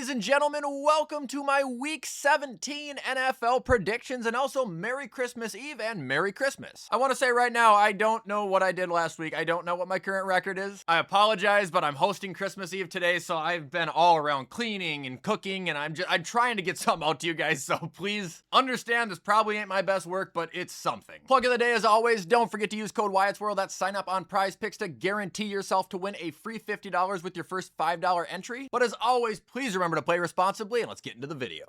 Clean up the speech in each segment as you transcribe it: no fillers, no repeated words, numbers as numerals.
Ladies and gentlemen, welcome to my Week 17 NFL predictions, and also Merry Christmas Eve and Merry Christmas. I want to say right now, I don't know what I did last week. I don't know what my current record is. I apologize, but I'm hosting Christmas Eve today, so I've been all around cleaning and cooking, and I'm trying to get something out to you guys, so please understand this probably ain't my best work, but it's something. Plug of the day, as always, don't forget to use code WyattzWorld. That's sign up on PrizePicks to guarantee yourself to win a free $50 with your first $5 entry. But as always, please remember to play responsibly, and let's get into the video.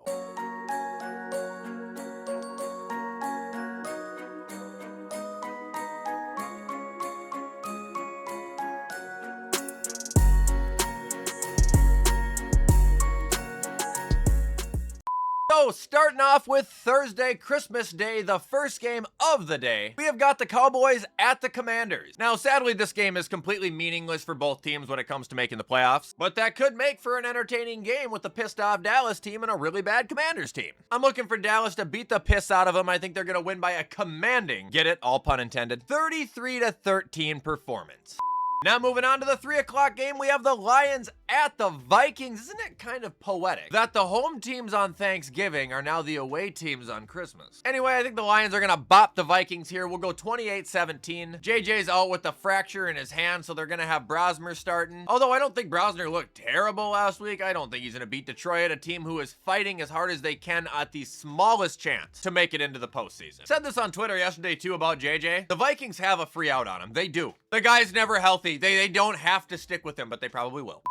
So, starting off with Thursday, Christmas Day, the first game of the day, we have got the Cowboys at the Commanders. Now, sadly, this game is completely meaningless for both teams when it comes to making the playoffs, but that could make for an entertaining game with the pissed off Dallas team and a really bad Commanders team. I'm looking for Dallas to beat the piss out of them. I think they're going to win by a commanding, get it, all pun intended, 33-13 performance. Now moving on to the 3 o'clock game, we have the Lions at the Vikings. Isn't it kind of poetic that the home teams on Thanksgiving are now the away teams on Christmas? Anyway, I think the Lions are going to bop the Vikings here. We'll go 28-17. JJ's out with the fracture in his hand, so they're going to have Brosmer starting. Although I don't think Brosner looked terrible last week. I don't think he's going to beat Detroit, a team who is fighting as hard as they can at the smallest chance to make it into the postseason. Said this on Twitter yesterday too about JJ. The Vikings have a free out on him. They do. The guy's never healthy. They don't have to stick with him, but they probably will.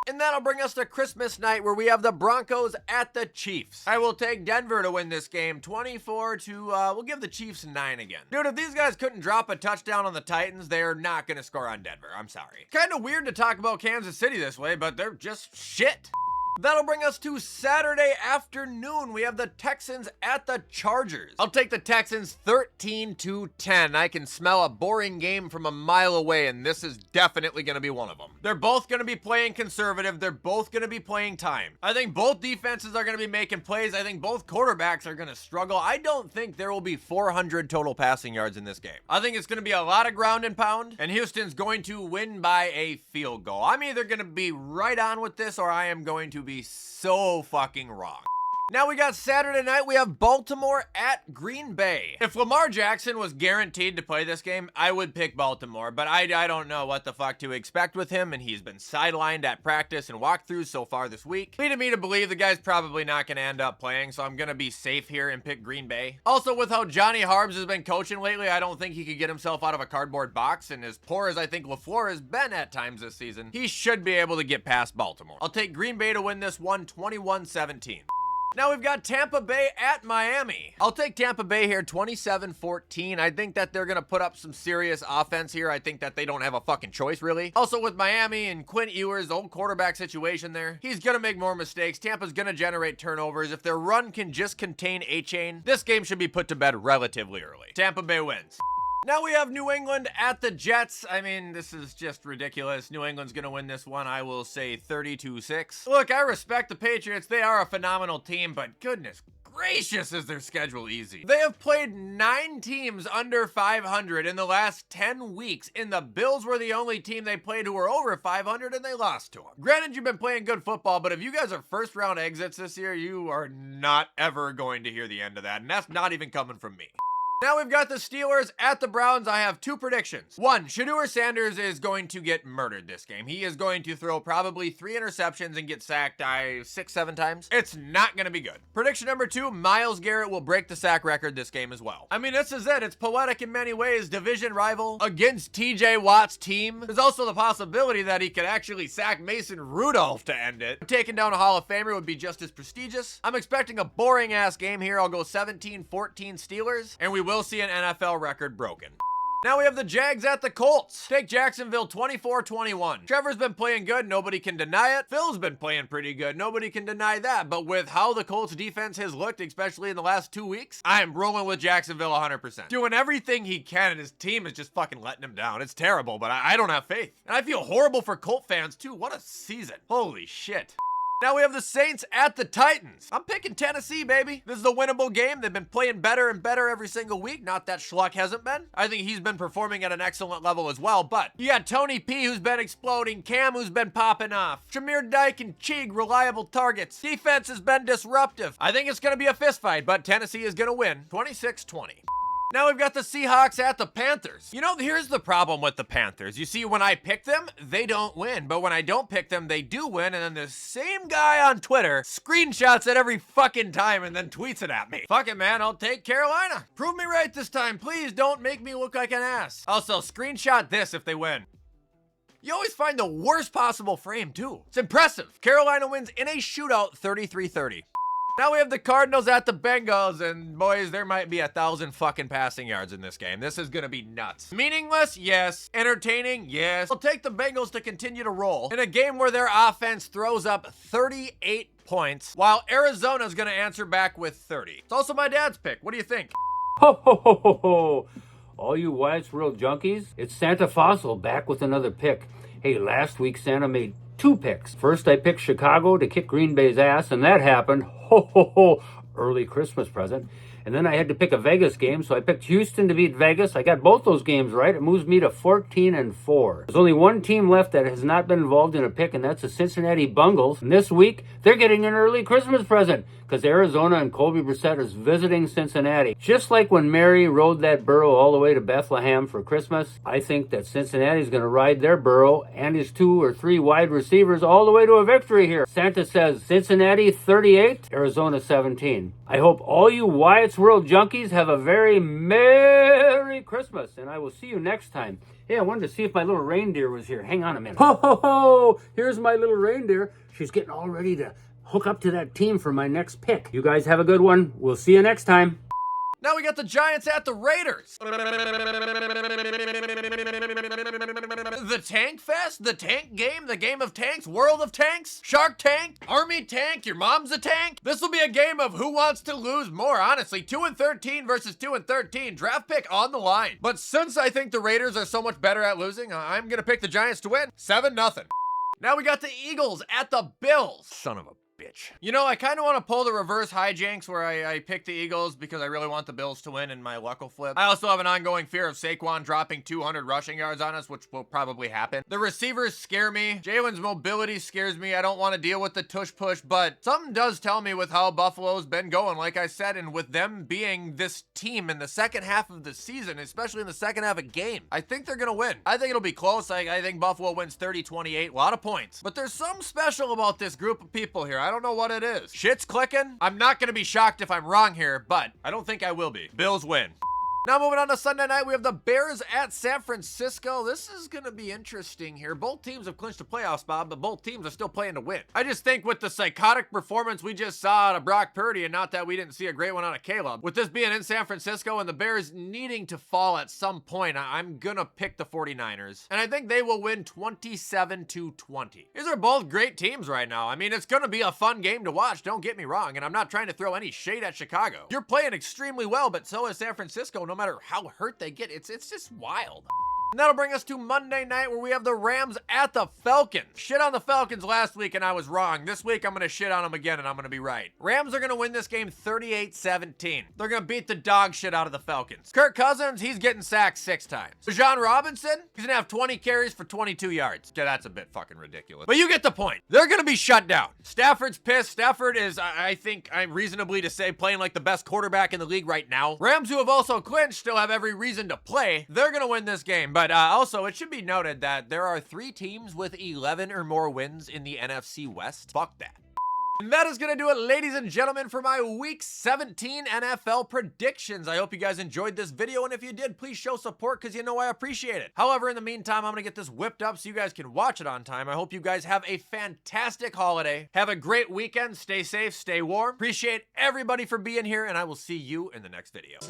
And that'll bring us to Christmas night, where we have the Broncos at the Chiefs. I will take Denver to win this game, 24 to, we'll give the Chiefs 9 again. Dude, if these guys couldn't drop a touchdown on the Titans, they're not going to score on Denver. I'm sorry. Kind of weird to talk about Kansas City this way, but they're just shit. That'll bring us to Saturday afternoon. We have the Texans at the Chargers. I'll take the Texans 13-10. I can smell a boring game from a mile away, and this is definitely going to be one of them. They're both going to be playing conservative. They're both going to be playing time. I think both defenses are going to be making plays. I think both quarterbacks are going to struggle. I don't think there will be 400 total passing yards in this game. I think it's going to be a lot of ground and pound, and Houston's going to win by a field goal. I'm either going to be right on with this, or I am going to be so fucking wrong. Now we got Saturday night, we have Baltimore at Green Bay. If Lamar Jackson was guaranteed to play this game, I would pick Baltimore, but I don't know what the fuck to expect with him, and he's been sidelined at practice and walkthroughs so far this week, leading me to believe the guy's probably not going to end up playing, so I'm going to be safe here and pick Green Bay. Also, with how Johnny Harbs has been coaching lately, I don't think he could get himself out of a cardboard box, and as poor as I think LaFleur has been at times this season, he should be able to get past Baltimore. I'll take Green Bay to win this one, 21-17. Now we've got Tampa Bay at Miami. I'll take Tampa Bay here, 27-14. I think that they're going to put up some serious offense here. I think that they don't have a fucking choice, really. Also with Miami and Quinn Ewers, old quarterback situation there, he's going to make more mistakes. Tampa's going to generate turnovers. If their run can just contain A-Chain, this game should be put to bed relatively early. Tampa Bay wins. Now we have New England at the Jets. I mean, this is just ridiculous. New England's going to win this one, I will say 32-6. Look, I respect the Patriots. They are a phenomenal team, but goodness gracious, is their schedule easy. They have played 9 teams under 500 in the last 10 weeks, and the Bills were the only team they played who were over 500, and they lost to them. Granted, you've been playing good football, but if you guys are first-round exits this year, you are not ever going to hear the end of that, and that's not even coming from me. Now we've got the Steelers at the Browns. I have 2 predictions. 1, Shedeur Sanders is going to get murdered this game. He is going to throw probably 3 interceptions and get sacked 6-7 times. It's not going to be good. Prediction number 2, Myles Garrett will break the sack record this game as well. I mean, this is it. It's poetic in many ways. Division rival against TJ Watt's team. There's also the possibility that he could actually sack Mason Rudolph to end it. Taking down a Hall of Famer would be just as prestigious. I'm expecting a boring ass game here. I'll go 17-14 Steelers, and we will see an NFL record broken. Now we have the Jags at the Colts. Take Jacksonville 24-21. Trevor's been playing good. Nobody can deny it. Phil's been playing pretty good. Nobody can deny that. But with how the Colts defense has looked, especially in the last 2 weeks, I am rolling with Jacksonville 100%. Doing everything he can, and his team is just fucking letting him down. It's terrible, but I don't have faith. And I feel horrible for Colt fans too. What a season. Holy shit. Now we have the Saints at the Titans. I'm picking Tennessee, baby. This is a winnable game. They've been playing better and better every single week. Not that Schluck hasn't been. I think he's been performing at an excellent level as well, but you got Tony P who's been exploding, Cam who's been popping off, Shamir Dyke and Cheeg, reliable targets. Defense has been disruptive. I think it's going to be a fist fight, but Tennessee is going to win 26-20. Now we've got the Seahawks at the Panthers. You know, here's the problem with the Panthers. You see, when I pick them, they don't win. But when I don't pick them, they do win. And then the same guy on Twitter screenshots it every fucking time and then tweets it at me. Fuck it, man. I'll take Carolina. Prove me right this time. Please don't make me look like an ass. Also, screenshot this if they win. You always find the worst possible frame, too. It's impressive. Carolina wins in a shootout 33-30. Now we have the Cardinals at the Bengals, and boys, there might be 1,000 fucking passing yards in this game. This is gonna be nuts. Meaningless? Yes. Entertaining? Yes. I'll take the Bengals to continue to roll in a game where their offense throws up 38 points, while Arizona's gonna answer back with 30. It's also my dad's pick. What do you think? Ho, ho, ho, ho, ho. All you WyattzWorld junkies, it's Santa Fossil back with another pick. Hey, last week Santa made 2 picks. First, I picked Chicago to kick Green Bay's ass, and that happened. Ho, ho, ho. Early Christmas present. And then I had to pick a Vegas game, so I picked Houston to beat Vegas. I got both those games right. It moves me to 14-4. There's only one team left that has not been involved in a pick, and that's the Cincinnati Bengals. And this week, they're getting an early Christmas present because Arizona and Colby Brissett is visiting Cincinnati. Just like when Mary rode that burro all the way to Bethlehem for Christmas, I think that Cincinnati's going to ride their burro and his 2 or 3 wide receivers all the way to a victory here. Santa says Cincinnati 38, Arizona 17. I hope all you WyattzWorld junkies have a very Merry Christmas, and I will see you next time. Hey, I wanted to see if my little reindeer was here. Hang on a minute. Ho, ho, ho! Here's my little reindeer. She's getting all ready to hook up to that team for my next pick. You guys have a good one. We'll see you next time. Now we got the Giants at the Raiders. The Tank Fest, the Tank Game, the Game of Tanks, World of Tanks, Shark Tank, Army Tank, your mom's a tank. This will be a game of who wants to lose more, honestly. 2-13 versus 2-13. Draft pick on the line. But since I think the Raiders are so much better at losing, I'm going to pick the Giants to win. 7-0. Now we got the Eagles at the Bills. Son of a bitch. You know, I kind of want to pull the reverse hijinks where I pick the Eagles because I really want the Bills to win and my luck will flip. I also have an ongoing fear of Saquon dropping 200 rushing yards on us, which will probably happen. The receivers scare me. Jalen's mobility scares me. I don't want to deal with the tush push, but something does tell me with how Buffalo's been going, like I said, and with them being this team in the second half of the season, especially in the second half of game, I think they're going to win. I think it'll be close. I think Buffalo wins 30-28, a lot of points. But there's something special about this group of people here. I don't know what it is. Shit's clicking. I'm not going to be shocked if I'm wrong here, but I don't think I will be. Bills win. Now moving on to Sunday night, we have the Bears at San Francisco. This is going to be interesting here. Both teams have clinched a playoff spot, but both teams are still playing to win. I just think with the psychotic performance we just saw out of Brock Purdy, and not that we didn't see a great one out of Caleb, with this being in San Francisco and the Bears needing to fall at some point, I'm going to pick the 49ers. And I think they will win 27-20. These are both great teams right now. I mean, it's going to be a fun game to watch, don't get me wrong, and I'm not trying to throw any shade at Chicago. You're playing extremely well, but so is San Francisco. No matter how hurt they get, it's just wild. And that'll bring us to Monday night where we have the Rams at the Falcons. Shit on the Falcons last week and I was wrong. This week I'm going to shit on them again and I'm going to be right. Rams are going to win this game 38-17. They're going to beat the dog shit out of the Falcons. Kirk Cousins, he's getting sacked 6 times. Bijan Robinson, he's going to have 20 carries for 22 yards. Yeah, that's a bit fucking ridiculous. But you get the point. They're going to be shut down. Stafford's pissed. Stafford is, I think I'm reasonably to say, playing like the best quarterback in the league right now. Rams, who have also clinched, still have every reason to play. They're going to win this game. But also, it should be noted that there are 3 teams with 11 or more wins in the NFC West. Fuck that. And that is going to do it, ladies and gentlemen, for my Week 17 NFL predictions. I hope you guys enjoyed this video, and if you did, please show support because you know I appreciate it. However, in the meantime, I'm going to get this whipped up so you guys can watch it on time. I hope you guys have a fantastic holiday. Have a great weekend. Stay safe, stay warm. Appreciate everybody for being here, and I will see you in the next video.